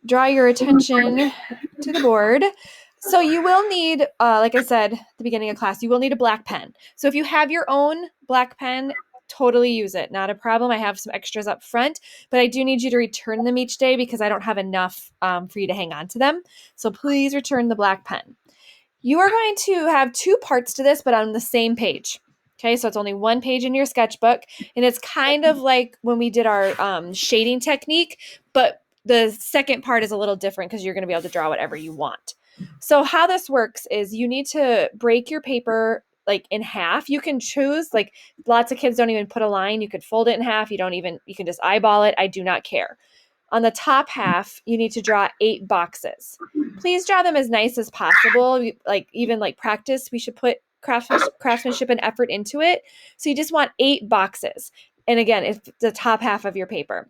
draw your attention to the board. So you will need, like I said at the beginning of class, you will need a black pen. So if you have your own black pen, totally use it. Not a problem. I have some extras up front, but I do need you to return them each day because I don't have enough for you to hang on to them. So please return the black pen. You are going to have two parts to this, but on the same page. Okay, so it's only one page in your sketchbook, and it's kind of like when we did our shading technique, but the second part is a little different because you're going to be able to draw whatever you want. So how this works is you need to break your paper like in half. You can choose, like lots of kids don't even put a line. You could fold it in half. You can just eyeball it. I do not care. On the top half, you need to draw 8 boxes. Please draw them as nice as possible. Like even like practice, we should put craftsmanship and effort into it. So you just want 8 boxes. And again, it's the top half of your paper.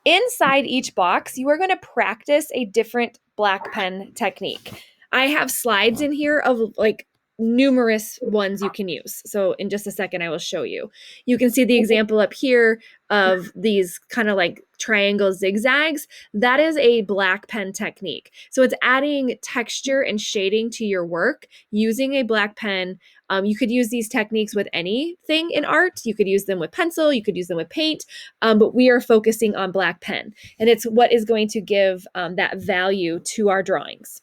Inside each box, you are going to practice a different black pen technique. I have slides in here of like numerous ones you can use. So in just a second, I will show you. You can see the example up here of these kind of like triangle zigzags. That is a black pen technique. So it's adding texture and shading to your work using a black pen. You could use these techniques with anything in art. You could use them with pencil, you could use them with paint, but we are focusing on black pen. And it's what is going to give that value to our drawings.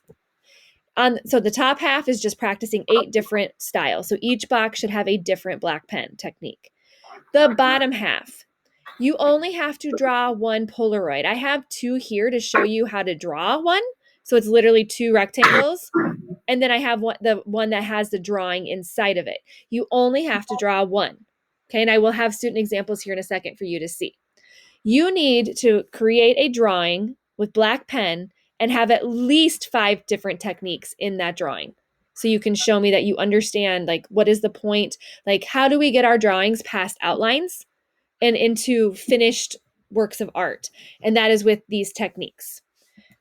So the top half is just practicing 8 different styles. So each box should have a different black pen technique. The bottom half, you only have to draw one Polaroid. I have 2 here to show you how to draw one. So it's literally 2 rectangles. And then I have the one that has the drawing inside of it. You only have to draw one. Okay, and I will have student examples here in a second for you to see. You need to create a drawing with black pen and have at least 5 different techniques in that drawing. So you can show me that you understand, like, what is the point? Like, how do we get our drawings past outlines and into finished works of art? And that is with these techniques.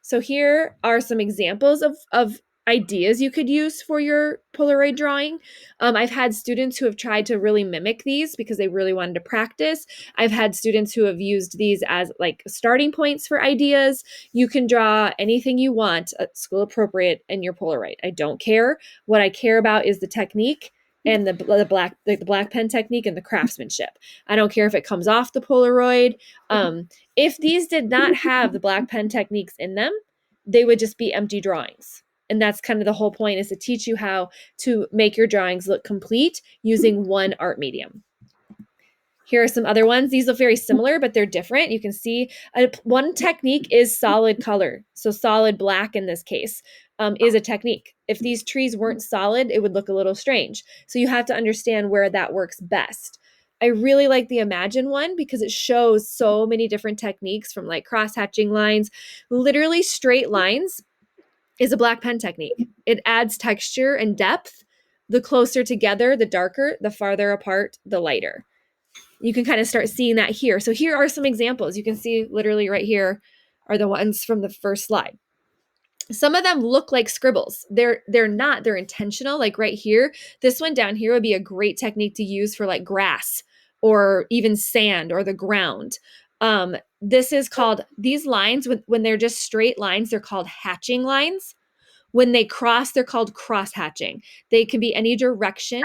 So here are some examples of ideas you could use for your Polaroid drawing. I've had students who have tried to really mimic these because they really wanted to practice. I've had students who have used these as like starting points for ideas. You can draw anything you want, school appropriate, in your Polaroid. I don't care. What I care about is the technique and the black pen technique and the craftsmanship. I don't care if it comes off the Polaroid. If these did not have the black pen techniques in them, they would just be empty drawings. And that's kind of the whole point, is to teach you how to make your drawings look complete using one art medium. Here are some other ones. These look very similar, but they're different. You can see one technique is solid color. So solid black in this case is a technique. If these trees weren't solid, it would look a little strange. So you have to understand where that works best. I really like the Imagine one because it shows so many different techniques, from like cross-hatching lines, literally straight lines is a black pen technique. It adds texture and depth. The closer together, the darker; the farther apart, the lighter. You can kind of start seeing that here. So here are some examples. You can see literally right here are the ones from the first slide. Some of them look like scribbles. They're not. They're intentional. Like right here, this one down here would be a great technique to use for like grass or even sand or the ground. This is called, these lines, when they're just straight lines, they're called hatching lines. When they cross, they're called cross hatching. They can be any direction,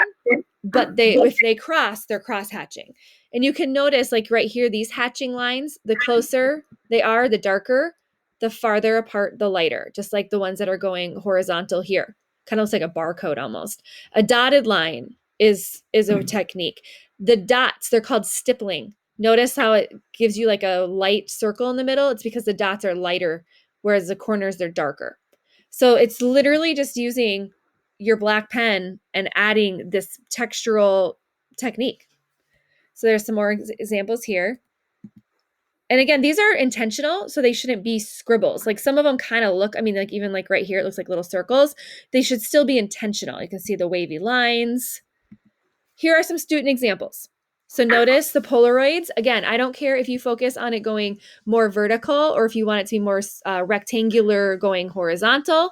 but if they cross, they're cross hatching. And you can notice, like right here, these hatching lines, the closer they are, the darker; the farther apart, the lighter, just like the ones that are going horizontal here. Kind of looks like a barcode almost. A dotted line is a technique. The dots, they're called stippling. Notice how it gives you like a light circle in the middle? It's because the dots are lighter, whereas the corners, they're darker. So it's literally just using your black pen and adding this textural technique. So there's some more examples here. And again, these are intentional, so they shouldn't be scribbles. Like some of them kind of look, I mean, like even like right here, it looks like little circles. They should still be intentional. You can see the wavy lines. Here are some student examples. So notice the Polaroids. Again, I don't care if you focus on it going more vertical or if you want it to be more rectangular going horizontal.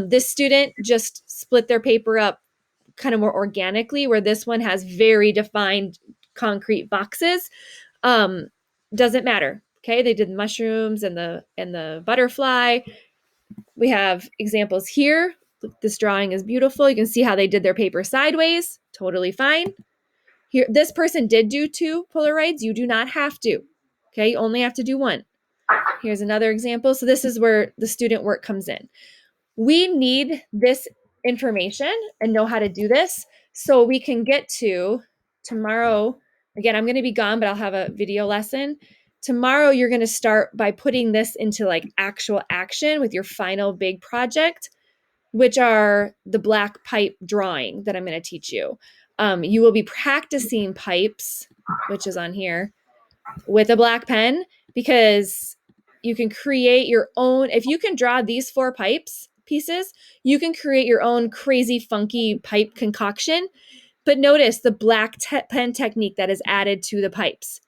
This student just split their paper up kind of more organically, where this one has very defined concrete boxes. Doesn't matter. Okay, they did mushrooms and the butterfly. We have examples here. This drawing is beautiful. You can see how they did their paper sideways. Totally fine. Here, this person did do 2 Polaroids. You do not have to. Okay, you only have to do 1. Here's another example. So this is where the student work comes in. We need this information and know how to do this so we can get to tomorrow. Again, I'm going to be gone, but I'll have a video lesson. Tomorrow, you're going to start by putting this into like actual action with your final big project, which are the black pipe drawing that I'm going to teach you. You will be practicing pipes, which is on here, with a black pen, because you can create your own. If you can draw these 4 pipes pieces, you can create your own crazy funky pipe concoction. But notice the black pen technique that is added to the pipes.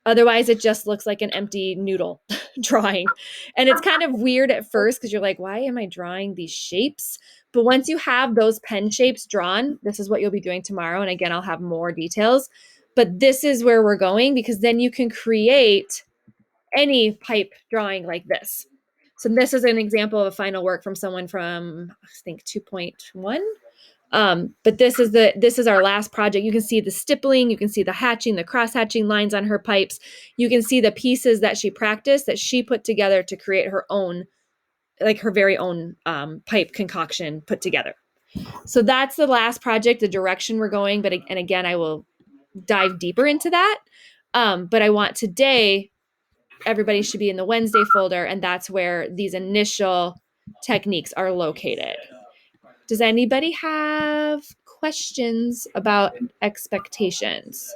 Otherwise, it just looks like an empty noodle drawing. And it's kind of weird at first because you're like, why am I drawing these shapes? But once you have those pen shapes drawn, this is what you'll be doing tomorrow. And again, I'll have more details. But this is where we're going, because then you can create any pipe drawing like this. So this is an example of a final work from someone from, I think, 2.1. But this is our last project. You can see the stippling, you can see the hatching, the cross hatching lines on her pipes. You can see the pieces that she practiced, that she put together to create her own, like her very own pipe concoction put together. So that's the last project, the direction we're going. But and again, I will dive deeper into that. But I want today, everybody should be in the Wednesday folder, and that's where these initial techniques are located. Does anybody have questions about expectations?